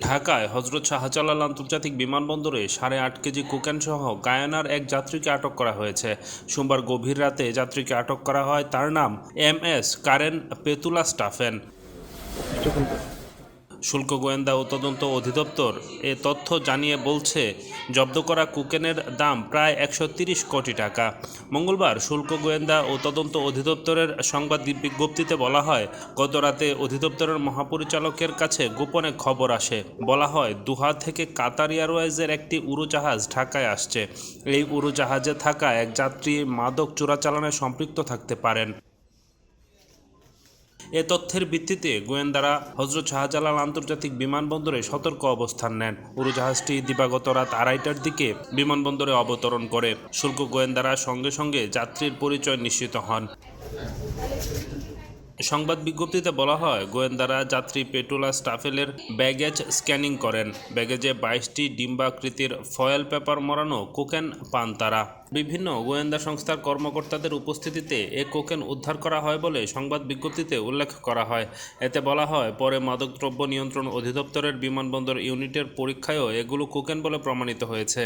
ঢাকায় হজরত শাহজালাল আন্তর্জাতিক বিমানবন্দরে 8.5 কেজি কোকেনসহ গায়ানার এক যাত্রীকে আটক করা হয়েছে। সোমবার গভীর রাতে যাত্রীকে আটক করা হয়। তার নাম MS কারেন পেতুলা স্টাফেন। শুল্ক গোয়েন্দা ও তদন্ত অধিদপ্তর এ তথ্য জানিয়ে বলছে, জব্দ করা কোকেনের দাম প্রায় 130 কোটি টাকা। মঙ্গলবার শুল্ক গোয়েন্দা ও তদন্ত অধিদপ্তরের সংবাদ বিজ্ঞপ্তিতে বলা হয়, গত রাতে অধিদপ্তরের মহাপরিচালকের কাছে গোপনে খবর আসে। বলা হয়, দোহা থেকে কাতার এয়ারওয়েজের একটি উড়োজাহাজ ঢাকায় আসছে। এই উড়োজাহাজে থাকা এক যাত্রী মাদক চোরাচালানে সম্পৃক্ত থাকতে পারেন। এ তথ্যের ভিত্তিতে গোয়েন্দারা হজরত শাহজালাল আন্তর্জাতিক বিমানবন্দরে সতর্ক অবস্থান নেন। উড়োজাহাজটি দিবাগত রাত 2:30টার দিকে বিমানবন্দরে অবতরণ করে। শুল্ক গোয়েন্দারা সঙ্গে সঙ্গে যাত্রীর পরিচয় নিশ্চিত হন। সংবাদ বিজ্ঞপ্তিতে বলা হয়, গোয়েন্দারা যাত্রী পেটুলা স্টাফেলের ব্যাগেজ স্ক্যানিং করেন। ব্যাগেজে 22টি ডিম্বাকৃতির ফয়েল পেপার মোড়ানো কোকেন পান তারা। বিভিন্ন গোয়েন্দা সংস্থার কর্মকর্তাদের উপস্থিতিতে এ কোকেন উদ্ধার করা হয় বলে সংবাদ বিজ্ঞপ্তিতে উল্লেখ করা হয়। এতে বলা হয়, পরে মাদকদ্রব্য নিয়ন্ত্রণ অধিদপ্তরের বিমানবন্দর ইউনিটের পরীক্ষায়ও এগুলো কোকেন বলে প্রমাণিত হয়েছে।